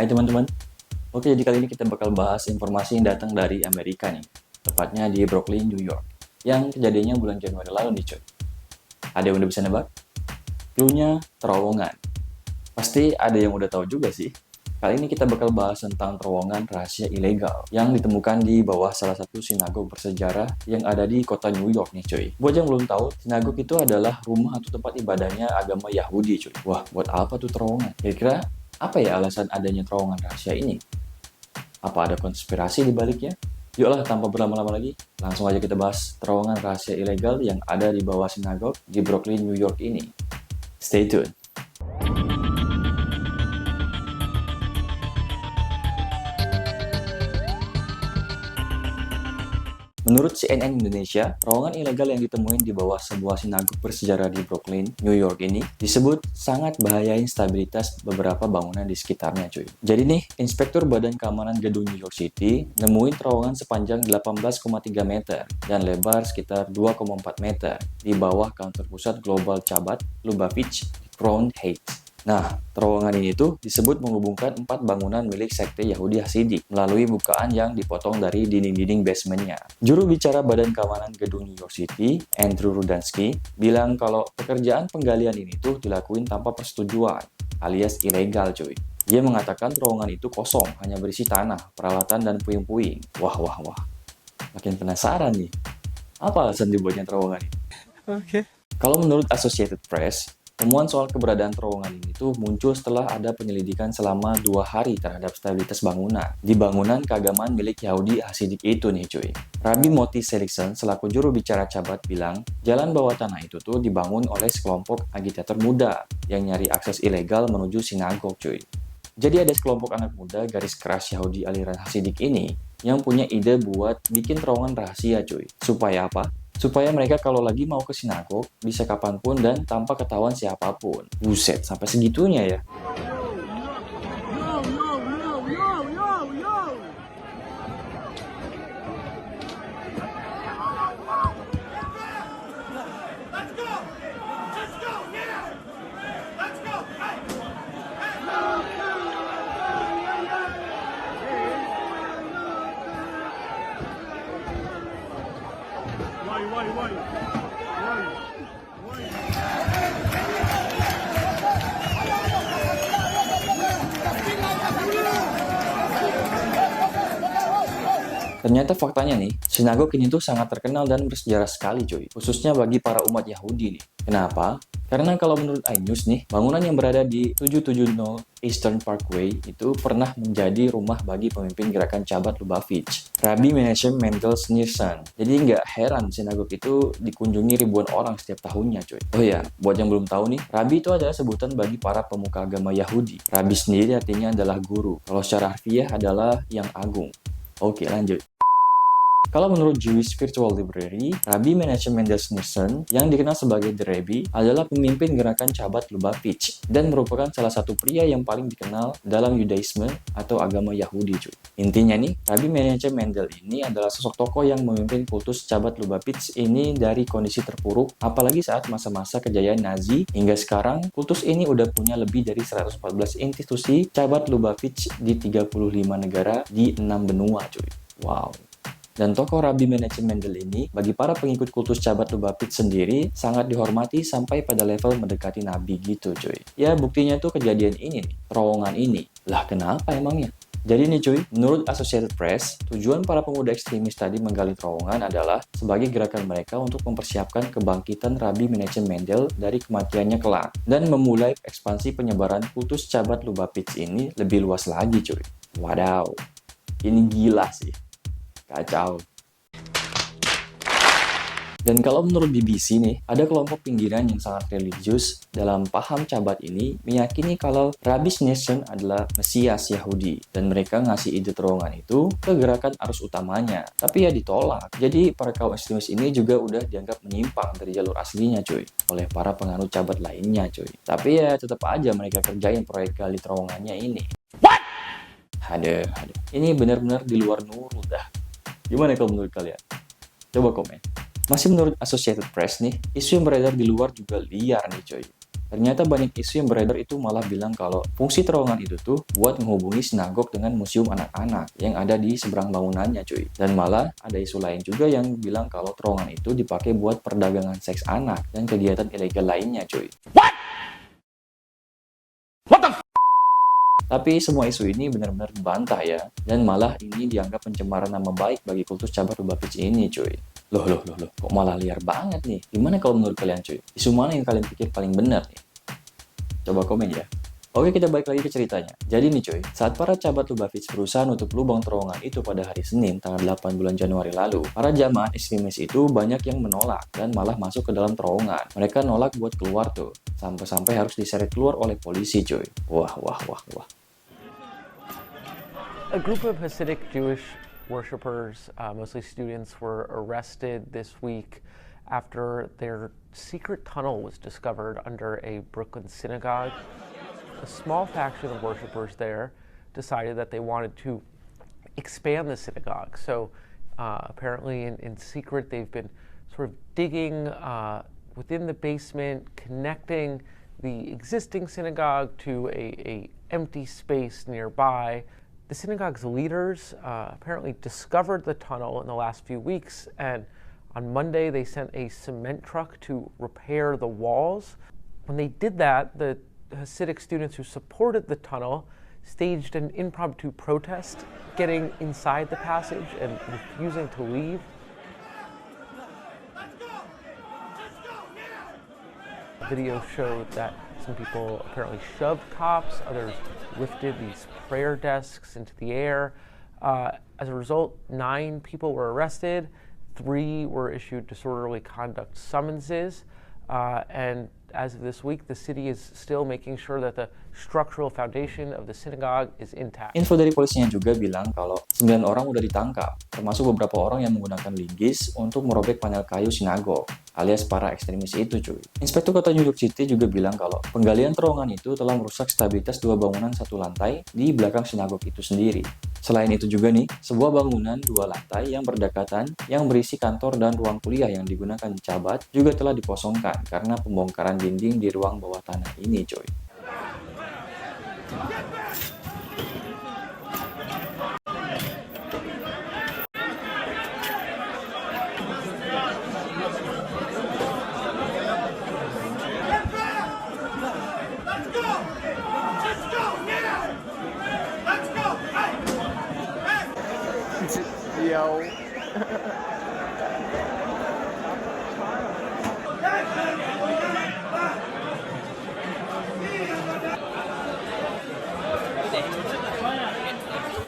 Hai teman-teman, oke jadi kali ini kita bakal bahas informasi yang datang dari Amerika nih, tepatnya di Brooklyn, New York, yang kejadiannya bulan Januari lalu nih coy. Ada yang udah bisa nebak? Clue-nya terowongan. Pasti ada yang udah tahu juga sih. Kali ini kita bakal bahas tentang terowongan rahasia ilegal yang ditemukan di bawah salah satu sinagog bersejarah yang ada di kota New York nih coy. Buat yang belum tahu, sinagog itu adalah rumah atau tempat ibadahnya agama Yahudi coy. Wah, buat apa tuh terowongan? Kira-kira apa ya alasan adanya terowongan rahasia ini? Apa ada konspirasi di baliknya? Yuklah, tanpa berlama-lama lagi, langsung aja kita bahas terowongan rahasia ilegal yang ada di bawah sinagog di Brooklyn, New York ini. Stay tuned. Menurut CNN Indonesia, terowongan ilegal yang ditemuin di bawah sebuah sinagog bersejarah di Brooklyn, New York ini disebut sangat bahayain stabilitas beberapa bangunan di sekitarnya cuy. Jadi nih, Inspektur Badan Keamanan Gedung New York City nemuin terowongan sepanjang 18,3 meter dan lebar sekitar 2,4 meter di bawah kantor pusat Global Chabad Lubavitch di Crown Heights. Nah, terowongan ini tuh disebut menghubungkan 4 bangunan milik sekte Yahudi Hasidik melalui bukaan yang dipotong dari dinding-dinding basementnya. Juru bicara Badan Keamanan Gedung New York City, Andrew Rudansky, bilang kalau pekerjaan penggalian ini tuh dilakuin tanpa persetujuan, alias ilegal cuy. Dia mengatakan terowongan itu kosong, hanya berisi tanah, peralatan, dan puing-puing. Wah. Makin penasaran nih. Apa alasan dibuatnya terowongan ini? Oke. Kalau menurut Associated Press, temuan soal keberadaan terowongan ini tuh muncul setelah ada penyelidikan selama 2 hari terhadap stabilitas bangunan di bangunan keagamaan milik Yahudi Hasidik itu nih cuy. Rabbi Moti Seligson selaku juru bicara Chabad bilang, jalan bawah tanah itu tuh dibangun oleh sekelompok agitator muda yang nyari akses ilegal menuju sinagog cuy. Jadi ada sekelompok anak muda garis keras Yahudi aliran Hasidik ini yang punya ide buat bikin terowongan rahasia cuy. Supaya apa? Supaya mereka kalau lagi mau ke sinagog bisa kapanpun dan tanpa ketahuan siapapun. Buset, sampai segitunya ya. Ternyata faktanya nih, sinagog ini tuh sangat terkenal dan bersejarah sekali cuy, khususnya bagi para umat Yahudi nih. Kenapa? Karena kalau menurut iNews nih, bangunan yang berada di 770 Eastern Parkway itu pernah menjadi rumah bagi pemimpin gerakan Chabad Lubavitch, Rabbi Menachem Mendel Schneerson. Jadi nggak heran sinagog itu dikunjungi ribuan orang setiap tahunnya cuy. Oh ya, buat yang belum tahu nih, Rabbi itu adalah sebutan bagi para pemuka agama Yahudi. Rabbi sendiri artinya adalah guru, kalau secara harfiah adalah yang agung. Oke, lanjut. Kalau menurut Jewish Virtual Library, Rabbi Menachem Mendel Schneerson, yang dikenal sebagai The Rabbi, adalah pemimpin gerakan Chabad Lubavitch dan merupakan salah satu pria yang paling dikenal dalam Yudaisme atau agama Yahudi cuy. Intinya nih, Rabbi Menachem Mendel ini adalah sosok tokoh yang memimpin kultus Chabad Lubavitch ini dari kondisi terpuruk, apalagi saat masa-masa kejayaan Nazi. Hingga sekarang, kultus ini udah punya lebih dari 114 institusi Chabad Lubavitch di 35 negara di 6 benua cuy. Wow. Dan tokoh Rabbi Menachem Mendel ini, bagi para pengikut kultus Chabad Lubavitch sendiri, sangat dihormati sampai pada level mendekati Nabi gitu cuy. Ya buktinya tuh kejadian ini nih, terowongan ini. Lah kenapa emangnya? Jadi nih cuy, menurut Associated Press, tujuan para pemuda ekstremis tadi menggali terowongan adalah sebagai gerakan mereka untuk mempersiapkan kebangkitan Rabbi Menachem Mendel dari kematiannya kelak, dan memulai ekspansi penyebaran kultus Chabad Lubavitch ini lebih luas lagi cuy. Wadaw, ini gila sih. Kacau. Dan kalau menurut BBC nih, ada kelompok pinggiran yang sangat religius dalam paham Chabad ini meyakini kalau Rabbi Schneerson adalah Mesias Yahudi dan mereka ngasih ide terowongan itu ke gerakan arus utamanya. Tapi ya ditolak. Jadi para kaum ekstremis ini juga udah dianggap menyimpang dari jalur aslinya cuy oleh para penganut Chabad lainnya cuy. Tapi ya tetap aja mereka kerjain proyek gali terowongannya ini. What? Aduh. Ini benar-benar di luar nurul dah. Gimana kalau menurut kalian? Coba komen. Masih menurut Associated Press nih, isu yang beredar di luar juga liar nih coy. Ternyata banyak isu yang beredar itu malah bilang kalau fungsi terowongan itu tuh buat menghubungi sinagog dengan museum anak-anak yang ada di seberang bangunannya cuy. Dan malah ada isu lain juga yang bilang kalau terowongan itu dipakai buat perdagangan seks anak dan kegiatan ilegal lainnya cuy. Tapi semua isu ini benar-benar dibantah ya, dan malah ini dianggap pencemaran nama baik bagi kultus Cabar Lubavitch ini cuy. Loh, kok malah liar banget nih? Gimana kalau menurut kalian cuy? Isu mana yang kalian pikir paling benar nih? Coba komen ya. Oke, kita balik lagi ke ceritanya. Jadi nih cuy, saat para Cabar Lubavitch berusaha nutup lubang terowongan itu pada hari Senin tanggal 8 bulan Januari lalu, para jamaah ekstremis itu banyak yang menolak dan malah masuk ke dalam terowongan. Mereka nolak buat keluar tuh, sampai-sampai harus diseret keluar oleh polisi cuy. Wah. A group of Hasidic Jewish worshippers, mostly students, were arrested this week after their secret tunnel was discovered under a Brooklyn synagogue. A small faction of worshippers there decided that they wanted to expand the synagogue. So apparently in secret, they've been sort of digging within the basement, connecting the existing synagogue to a empty space nearby. The synagogue's leaders apparently discovered the tunnel in the last few weeks, and on Monday they sent a cement truck to repair the walls. When they did that, the Hasidic students who supported the tunnel staged an impromptu protest, getting inside the passage and refusing to leave. Video showed that some people apparently shoved cops, others lifted these prayer desks into the air. As a result, 9 people were arrested, 3 were issued disorderly conduct summonses, and as of this week, the city is still making sure that the structural foundation of the synagogue is intact. Info dari polisinya juga bilang kalau 9 orang udah ditangkap, termasuk beberapa orang yang menggunakan linggis untuk merobek panel kayu sinagog, alias para ekstremis itu cuy. Inspektur Kota New York City juga bilang kalau penggalian terowongan itu telah merusak stabilitas 2 bangunan 1 lantai di belakang sinagog itu sendiri. Selain itu juga nih, sebuah bangunan 2 lantai yang berdekatan yang berisi kantor dan ruang kuliah yang digunakan Chabad juga telah dikosongkan karena pembongkaran dinding di ruang bawah tanah ini coy. Yo.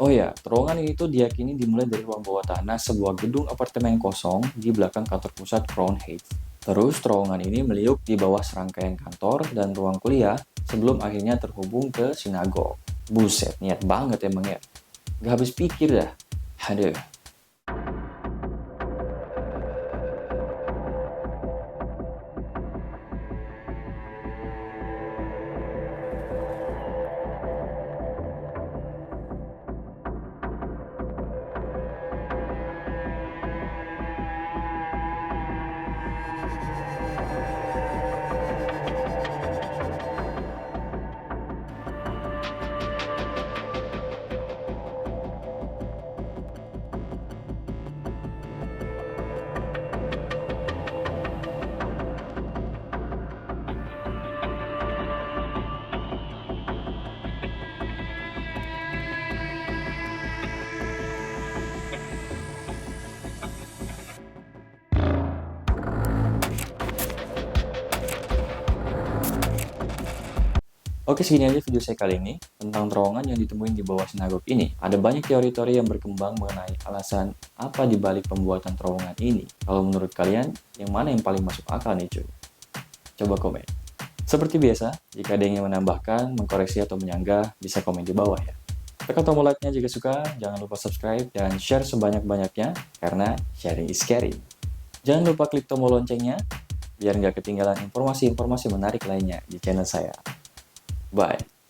Oh ya, terowongan ini tuh diyakini dimulai dari ruang bawah tanah sebuah gedung apartemen kosong di belakang kantor pusat Crown Heights. Terus terowongan ini meliuk di bawah serangkaian kantor dan ruang kuliah sebelum akhirnya terhubung ke sinagog. Buset, niat banget emang ya. Gak habis pikir dah. Aduh. Oke, segini aja video saya kali ini tentang terowongan yang ditemuin di bawah sinagog ini. Ada banyak teori-teori yang berkembang mengenai alasan apa dibalik pembuatan terowongan ini. Kalau menurut kalian, yang mana yang paling masuk akal nih cuy? Coba komen. Seperti biasa, jika ada yang ingin menambahkan, mengkoreksi atau menyanggah, bisa komen di bawah ya. Tekan tombol like-nya jika suka, jangan lupa subscribe dan share sebanyak-banyaknya, karena sharing is caring. Jangan lupa klik tombol loncengnya, biar nggak ketinggalan informasi-informasi menarik lainnya di channel saya. Bye.